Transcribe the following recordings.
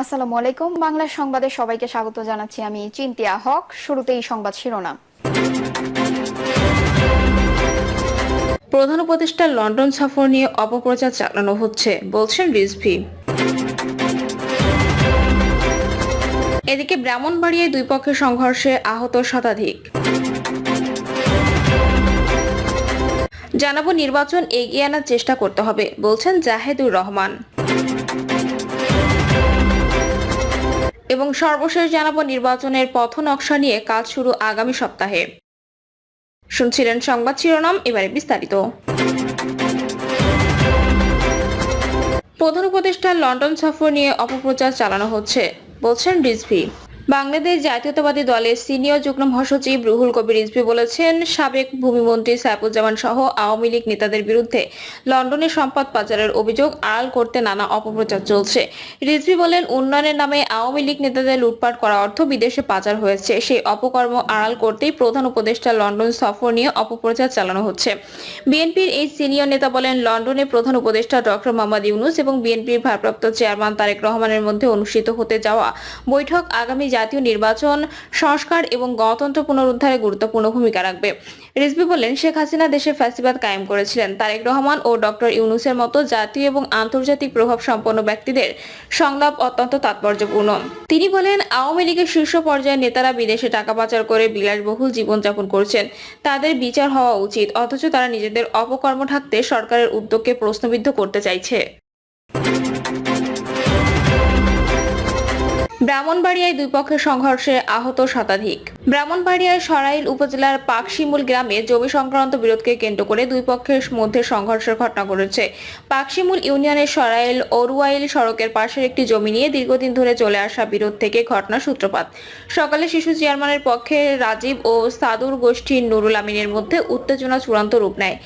আসসালামু আলাইকুম। বাংলা সংবাদে সবাইকে স্বাগত জানাচ্ছি। আমি চিন্তিয়া হক। শুরুতেই সংবাদ শিরোনাম। প্রধান উপদেষ্টার লন্ডন সফর নিয়ে অপপ্রচার চালানো হচ্ছে বলছেন রিজভী। এদিকে ব্রাহ্মণবাড়িয়ায় দুই পক্ষের সংঘর্ষে আহত শতাধিক। জানাবো নির্বাচন এগিয়ে আনার চেষ্টা করতে হবে বলছেন জাহেদুর রহমান। এবং সর্বশেষ জানাবো নির্বাচনের পথ নকশা নিয়ে কাজ শুরু আগামী সপ্তাহে। শুনছিলেন সংবাদ শিরোনাম, এবারে বিস্তারিত। প্রধান উপদেষ্টার লন্ডন সফর নিয়ে অপপ্রচার চালানো হচ্ছে বলছেন রিজভী। বাংলাদেশ জাতীয়তাবাদী দলের সিনিয়র যুগ্ম মহাসচিব রুহুল কবির রিজভী বলেছেন, সাবেক ভূমিমন্ত্রী সাইফুজ্জামান সহ আওয়ামী লীগ নেতাদের বিরুদ্ধে লন্ডনে সম্পদ পাচারের অভিযোগ আড়াল করতে নানা অপপ্রচার চলছে। রিজভী বলেন, উন্নয়নের নামে আওয়ামী লীগ নেতাদের লুটপাট করা অর্থ বিদেশে পাচার হয়েছে, সেই অপকর্ম আড়াল করতেই প্রধান উপদেষ্টা লন্ডন সফর নিয়ে অপপ্রচার চালানো হচ্ছে। বিএনপির এই সিনিয়র নেতা বলেন, লন্ডনে প্রধান উপদেষ্টা ডক্টর মোহাম্মদ ইউনূস এবং বিএনপির ভারপ্রাপ্ত চেয়ারম্যান তারেক রহমানের মধ্যে অনুষ্ঠিত হতে যাওয়া বৈঠক আগামী জাতীয় নির্বাচন সংস্কার এবং গণতন্ত্র পুনরুদ্ধারে গুরুত্বপূর্ণ ভূমিকা রাখবে। রিজভী বলেন, শেখ হাসিনা দেশে ফ্যাসিবাদ কায়েম করেছিলেন। তারেক রহমান ও ডক্টর ইউনূসের মতো জাতীয় এবং আন্তর্জাতিক প্রভাব সম্পন্ন ব্যক্তিদের সংলাপ অত্যন্ত তাৎপর্যপূর্ণ। তিনি বলেন, আওয়ামী লীগের শীর্ষ পর্যায়ের নেতারা বিদেশে টাকা পাচার করে বিলাসবহুল জীবনযাপন করছেন, তাদের বিচার হওয়া উচিত, অথচ তারা নিজেদের অপকর্ম ঢাকতে সরকারের উদ্যোগকে প্রশ্নবিদ্ধ করতে চাইছে। ব্রাহ্মণবাড়িয়ায় দুই পক্ষের সংঘর্ষে আহত শতাধিক। ব্রাহ্মণবাড়িয়ার সরাইল উপজেলার পাকশিমুল গ্রামে জমি সংক্রান্ত বিরোধকে কেন্দ্র করে দুই পক্ষের মধ্যে সংঘর্ষের ঘটনা ঘটেছে। পাকশিমুল ইউনিয়নের সরাইল অরুয়াইল সড়কের পাশের একটি জমি নিয়ে দীর্ঘদিন ধরে চলে আসা বিরোধ থেকে ঘটনার সূত্রপাত। সকালে শিশু চেয়ারম্যানের পক্ষে রাজীব ও সাদুর গোষ্ঠীর নুরুল আমিনের মধ্যে উত্তেজনা চূড়ান্ত রূপ নেয়।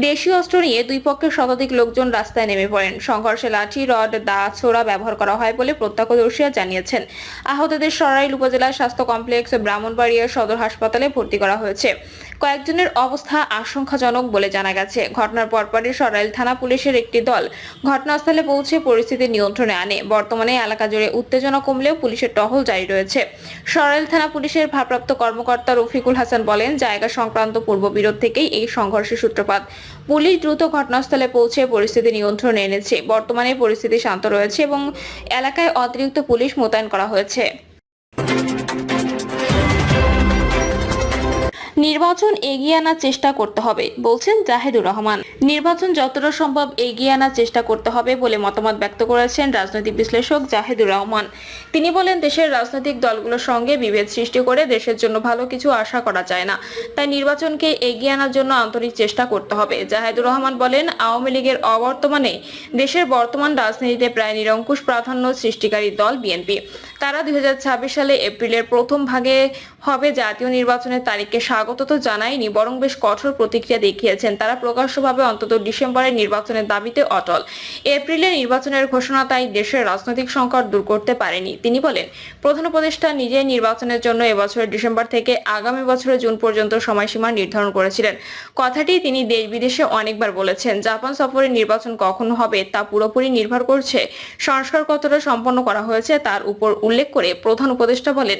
দেশীয় অস্ত্র নিয়ে দুই পক্ষের শতাধিক লোকজন রাস্তায় নেমে পড়েন। সংঘর্ষে লাঠি, রড, দা, ছোড়া ব্যবহার করা হয় বলে প্রত্যক্ষদর্শীরা জানিয়েছেন। আহতদের সরাইল উপজেলা স্বাস্থ্য কমপ্লেক্স ব্রাহ্মণবাড়িয়া সদর হাসপাতালে ভর্তি করা হয়েছে। কয়েকজনের অবস্থা আশঙ্কাজনক বলে জানা গেছে। ঘটনার পরপরই সরাইল থানা পুলিশের একটি দল ঘটনাস্থলে পৌঁছে পরিস্থিতি নিয়ন্ত্রণে আনে। বর্তমানে এলাকা জুড়ে উত্তেজনা কমলেও পুলিশের টহল জারি রয়েছে। সরাইল থানা পুলিশের ভারপ্রাপ্ত কর্মকর্তা রফিকুল হাসান বলেন, জায়গা সংক্রান্ত পূর্ব বিরোধ থেকেই এই সংঘর্ষের সূত্রপাত। পুলিশ দ্রুত ঘটনাস্থলে পৌঁছে পরিস্থিতি নিয়ন্ত্রণে এনেছে। বর্তমানে পরিস্থিতি শান্ত রয়েছে এবং এলাকায় অতিরিক্ত পুলিশ মোতায়েন করা হয়েছে। নির্বাচন এগিয়ে আনার চেষ্টা করতে হবে বলছেন জাহেদুর রহমান। নির্বাচন যতটা সম্ভব এগিয়ে আনার চেষ্টা করতে হবে বলে মতামত ব্যক্ত করেছেন রাজনৈতিক বিশ্লেষক জাহেদুর রহমান। তিনি বলেন, দেশের রাজনৈতিক দলগুলোর সঙ্গে বিভেদ সৃষ্টি করে দেশের জন্য ভালো কিছু আশা করা যায় না। তাই নির্বাচনকে এগিয়ে আনার জন্য আন্তরিক চেষ্টা করতে হবে। জাহেদুর রহমান বলেন, আওয়ামী লীগের অবর্তমানে দেশের বর্তমান রাজনীতিতে প্রায় নিরঙ্কুশ প্রাধান্য সৃষ্টিকারী দল বিএনপি। তারা 2026 সালে এপ্রিলের প্রথম ভাগে হবে জাতীয় নির্বাচনের তারিখকে স্বাগত তো জানায়নি, বরং বেশ কঠোর প্রতিক্রিয়া দেখিয়েছেন। তারা প্রকাশ্যভাবে অন্তত ডিসেম্বরের নির্বাচনের দাবিতে অটল। এপ্রিলে নির্বাচনের ঘোষণা তাই দেশের রাজনৈতিক সংকট দূর করতে পারেনি। তিনি বলেন, প্রধান উপদেষ্টা নিজেই নির্বাচনের জন্য এবছরের ডিসেম্বর থেকে আগামী বছরের জুন পর্যন্ত সময়সীমা নির্ধারণ করেছিলেন। কথাটি তিনি দেশ বিদেশে অনেকবার বলেছেন। জাপান সফরে নির্বাচন কখন হবে তা পুরোপুরি নির্ভর করছে সংস্কার কতটা সম্পন্ন করা হয়েছে তার উপর উল্লেখ করে প্রধান উপদেষ্টা বলেন,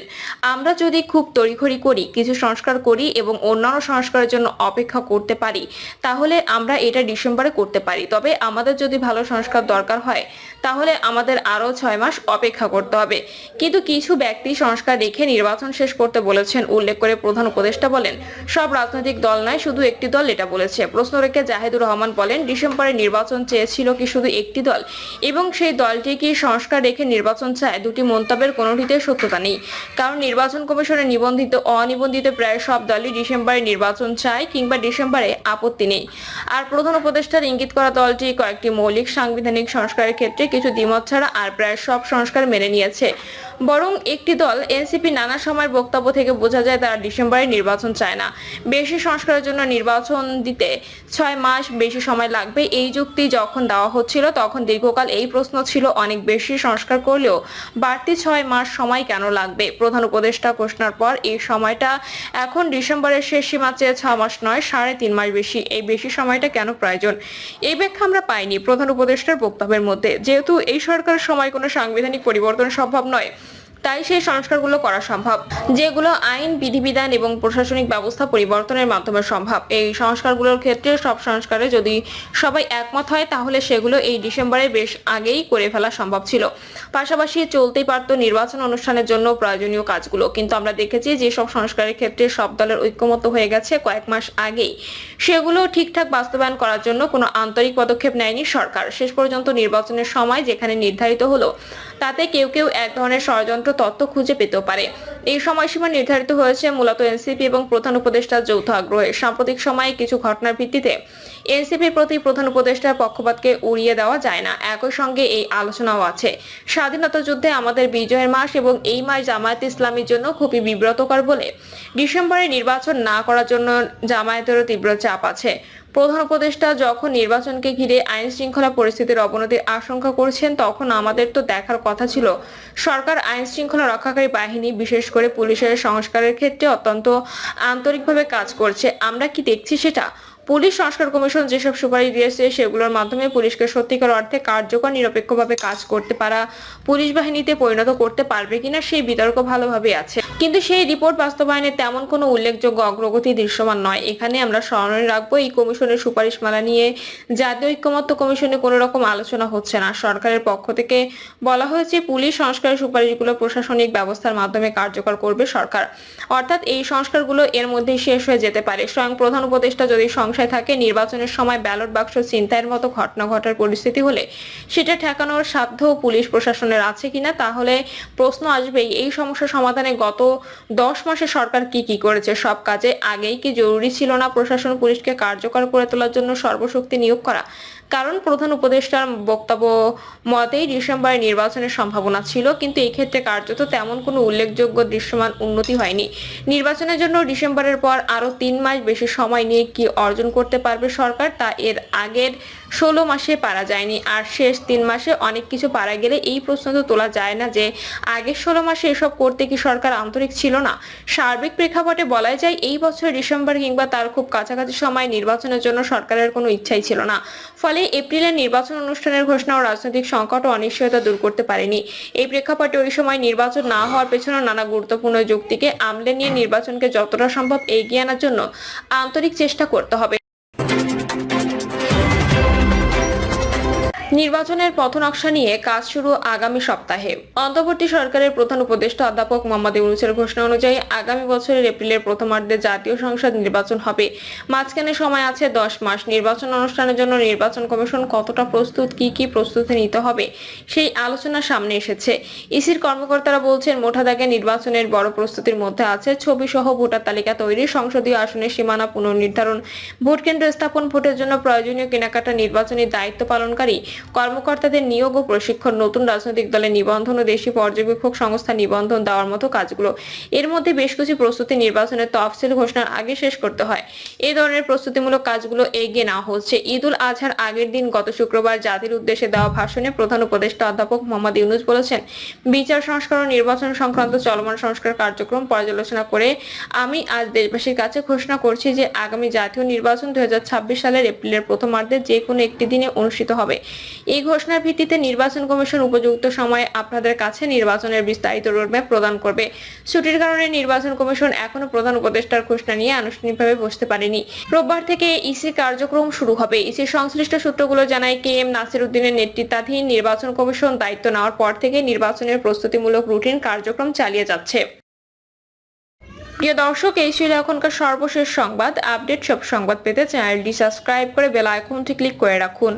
আমরা যদি খুব তড়িঘড়ি করি, কিছু সংস্কার করি এবং অন্যান্য সংস্কারের জন্য অপেক্ষা করতে পারি, তাহলে আমরা এটা ডিসেম্বরে করতে পারি। তবে আমাদের যদি ভালো সংস্কার দরকার হয়, তাহলে আমাদের আরো 6 মাস অপেক্ষা করতে হবে। কিন্তু কিছু ব্যক্তি সংস্কার রেখে নির্বাচন শেষ করতে বলেছেন। উল্লেখ করে প্রধান উপদেষ্টা বলেন, সব রাজনৈতিক দল নয়, শুধু একটি দল এটা বলেছে। প্রশ্ন রেখে জাহেদুর রহমান বলেন, ডিসেম্বরে নির্বাচন চেয়েছিল কি শুধু একটি দল, এবং সেই দলটি কি সংস্কার রেখে নির্বাচন চায়? দুটি মন্তব্যের কোনোটিতে সত্যতা নেই, কারণ নির্বাচন কমিশনে নিবন্ধিত অনিবন্ধিত প্রায় সব দলই ডিসেম্বরে নির্বাচন চায় কিংবা ডিসেম্বরে আপত্তি নেই। আর প্রধান উপদেষ্টার ইঙ্গিত করা দলটি কয়েকটি মৌলিক সাংবিধানিক সংস্কারের ক্ষেত্রে কিছু দ্বিমত ছাড়া আর প্রায় সব সংস্কার মেনে নিয়েছে। বরং একটি দল এনসিপি নানা সময়ের বক্তব্য থেকে বোঝা যায় তারা ডিসেম্বরে নির্বাচন চায় না। বেশি সংস্কারের জন্য নির্বাচন দিতে 6 মাস বেশি সময় লাগবে, এই যুক্তি যখন দেওয়া হচ্ছিল তখন দীর্ঘকাল এই প্রশ্ন ছিল অনেক বেশি সংস্কার করলেও বাড়তি 6 মাস সময় কেন লাগবে। প্রধান উপদেষ্টা ঘোষণার পর এই সময়টা এখন ডিসেম্বরের শেষ সীমা চেয়ে 6 মাস নয় 3.5 মাস বেশি। এই বেশি সময়টা কেন প্রয়োজন, এই ব্যাখ্যা আমরা পাইনি প্রধান উপদেষ্টার বক্তব্যের মধ্যে। যেহেতু এই সরকারের সময় কোনো সাংবিধানিক পরিবর্তন সম্ভব নয়, তাই সেই সংস্কারগুলো করা সম্ভব যেগুলো আইন, বিধিবিধান এবং প্রশাসনিক ব্যবস্থা পরিবর্তনের মাধ্যমে সম্ভব। এই সংস্কারগুলোর ক্ষেত্রে সব সংস্কারে যদি সবাই একমত হয় তাহলে সেগুলো এই ডিসেম্বরে বেশ আগেই করে ফেলা সম্ভব ছিল। পাশাপাশি চলতেই পারত নির্বাচন অনুষ্ঠানের জন্য প্রয়োজনীয় কাজগুলো। কিন্তু আমরা দেখেছি যে সব সংস্কারের ক্ষেত্রে সব দলের ঐক্যমত্য হয়ে গেছে কয়েক মাস আগেই, সেগুলো ঠিকঠাক বাস্তবায়ন করার জন্য কোনো আন্তরিক পদক্ষেপ নেয়নি সরকার। শেষ পর্যন্ত নির্বাচনের সময় যেখানে নির্ধারিত হলো তাতে কেউ কেউ এক ধরনের ষড়যন্ত্র তথ্য খুঁজে পেতেও পারে। এই সময়সীমা নির্ধারিত হয়েছে মূলত এনসিপি এবং প্রধান উপদেষ্টার যৌথ আগ্রহে। সাম্প্রতিক সময়ে কিছু ঘটনার ভিত্তিতে এনসিপির প্রতি প্রধান উপদেষ্টার পক্ষপাতকে উড়িয়ে দেওয়া যায় না। একই সঙ্গে এই আলোচনাও আছে স্বাধীনতা যুদ্ধে আমাদের বিজয়ের মাস এবং এই মাস জামায়াতে ইসলামীর জন্য খুবই বিব্রতকর বলে ডিসেম্বরে নির্বাচন না করার জন্য জামায়াতেরও তীব্র চাপ আছে। প্রধান উপদেষ্টা যখন নির্বাচনকে ঘিরে আইন শৃঙ্খলা পরিস্থিতির অবনতির আশঙ্কা করছেন তখন আমাদের তো দেখার কথা ছিল সরকার আইন শৃঙ্খলা রক্ষাকারী বাহিনী বিশেষ করে পুলিশের সংস্কারের ক্ষেত্রে অত্যন্ত আন্তরিকভাবে কাজ করছে। আমরা কি দেখছি সেটা? পুলিশ সংস্কার কমিশন যেসব সুপারিশ দিয়েছে সেগুলোর মাধ্যমে পুলিশকে সত্যিকার অর্থে কার্যকর নিরপেক্ষভাবে কাজ করতে পারা পুলিশ বাহিনীতে পরিণত করতে পারবে কিনা সেই বিতর্ক ভালোভাবে আছে, কিন্তু সেই রিপোর্ট বাস্তবায়নে তেমন কোনো উল্লেখযোগ্য অগ্রগতি দৃশ্যমান নয়। এখানে আমরা স্মরণে রাখবো এই কমিশনের সুপারিশমালা নিয়ে জাতীয় ঐক্যমত্য কমিশনে কোনো রকম আলোচনা হচ্ছে না। সরকারের পক্ষ থেকে বলা হয়েছে পুলিশ সংস্কারের সুপারিশগুলো প্রশাসনিক ব্যবস্থার মাধ্যমে কার্যকর করবে সরকার, অর্থাৎ এই সংস্কারগুলো এর মধ্যেই শেষ হয়ে যেতে পারে। স্বয়ং প্রধান উপদেষ্টা যদি থাকে নির্বাচনের সময় ব্যালট বাক্স ছিনতাইয়ের মতো ঘটনা ঘটার পরিস্থিতি হলে সেটা ঠেকানোর সাধ্য পুলিশ প্রশাসনের আছে কিনা, তাহলে প্রশ্ন আসবেই এই সমস্যা সমাধানে গত 10 মাসে সরকার কি কি করেছে। সব কাজে আগেই কি জরুরি ছিল না প্রশাসন পুলিশকে কার্যকর করে তোলার জন্য সর্বশক্তি নিয়োগ করা? কারণ প্রধান উপদেষ্টার বক্তব্য মতেই ডিসেম্বরে নির্বাচনের সম্ভাবনা ছিল, কিন্তু এই ক্ষেত্রে কার্যত তেমন কোনো উল্লেখযোগ্য দৃশ্যমান উন্নতি হয়নি। নির্বাচনের জন্য ডিসেম্বরের পর আরো 3 মাস বেশি সময় নিয়ে কি অর্জন করতে পারবে সরকার, তা এর আগের 16 মাসে পারা যায়নি। আর শেষ 3 মাসে অনেক কিছু পারা গেলে এই প্রশ্ন তো তোলা যায় না যে আগের 16 মাসে এসব করতে কি সরকার আন্তরিক ছিল না। সার্বিক প্রেক্ষাপটে বলাই যায় এই বছর ডিসেম্বর কিংবা তার খুব কাছাকাছি সময় নির্বাচনের জন্য সরকারের কোনো ইচ্ছাই ছিল না। ফলে এপ্রিলের নির্বাচন অনুষ্ঠানের ঘোষণা ও রাজনৈতিক সংকট ও অনিশ্চয়তা দূর করতে পারেনি। এই প্রেক্ষাপটে ওই সময় নির্বাচন না হওয়ার পেছনে নানা গুরুত্বপূর্ণ যুক্তিকে আমলে নিয়ে নির্বাচনকে যতটা সম্ভব এগিয়ে আনার জন্য আন্তরিক চেষ্টা করতে হবে। নির্বাচনের পথনকশা নিয়ে কাজ শুরু আগামী সপ্তাহে। অন্তর্বর্তী সরকারের প্রধান উপদেষ্টা অধ্যাপক মোহাম্মদ ইউনূসের ঘোষণা অনুযায়ী আগামী বছরের এপ্রিলের প্রথমার্ধে জাতীয় সংসদ নির্বাচন হবে। মাঝখানে সময় আছে 10 মাস। নির্বাচন অনুষ্ঠানের জন্য নির্বাচন কমিশন কতটা প্রস্তুত, কি কি প্রস্তুতি নিতে হবে সেই আলোচনা সামনে এসেছে। ইসির কর্মকর্তারা বলছেন মোটা দাগে নির্বাচনের বড় প্রস্তুতির মধ্যে আছে ছবি সহ ভোটার তালিকা তৈরি, সংসদীয় আসনের সীমানা পুনর্নির্ধারণ, ভোট কেন্দ্র স্থাপন, ভোটের জন্য প্রয়োজনীয় কেনাকাটা, নির্বাচনী দায়িত্ব পালনকারী কর্মকর্তাদের নিয়োগ ও প্রশিক্ষণ, নতুন রাজনৈতিক দলের নিবন্ধন ও দেশি পর্যবেক্ষক সংস্থা নিবন্ধন দেওয়ার মতো কাজগুলো। এর মধ্যে বেশ কিছু প্রস্তুতি নির্বাচনের তফসিল ঘোষণার আগে শেষ করতে হয়। এই ধরনের প্রস্তুতিমূলক কাজগুলো এগিয়ে নেওয়া হচ্ছে। ঈদ উল আজহার আগের দিন গত শুক্রবার জাতির উদ্দেশ্যে দেওয়া ভাষণে প্রধান উপদেষ্টা অধ্যাপক মোহাম্মদ ইউনূস বলেছেন, বিচার সংস্কার ও নির্বাচন সংক্রান্ত চলমান সংস্কার কার্যক্রম পর্যালোচনা করে আমি আজ দেশবাসীর কাছে ঘোষণা করছি যে আগামী জাতীয় নির্বাচন 2026 সালের এপ্রিলের প্রথমার্ধে যে কোনো একটি দিনে অনুষ্ঠিত হবে। এই ঘোষণার ভিত্তিতে নির্বাচন কমিশন উপযুক্ত সময়ে আপনাদের কাছে নির্বাচনের বিস্তারিত রোডম্যাপ প্রদান করবে। ছুটির কারণে নির্বাচন কমিশন এখনো প্রধান উপদেষ্টার ঘোষণা নিয়ে আনুষ্ঠানিকভাবে বসতে পারেনি। রোববার থেকে ইসি কার্যক্রম শুরু হবে। ইসির সংশ্লিষ্ট সূত্রগুলো জানায় KM নাসির উদ্দিনের নেতৃত্বাধীন নির্বাচন কমিশন দায়িত্ব নেওয়ার পর থেকে নির্বাচনের প্রস্তুতিমূলক রুটিন কার্যক্রম চালিয়ে যাচ্ছে। প্রিয় দর্শক, এই ছিল এখনকার সর্বশেষ সংবাদ আপডেট। সব সংবাদ পেতে চ্যানেলটি সাবস্ক্রাইব করে বেল আইকনটি ক্লিক করে রাখুন।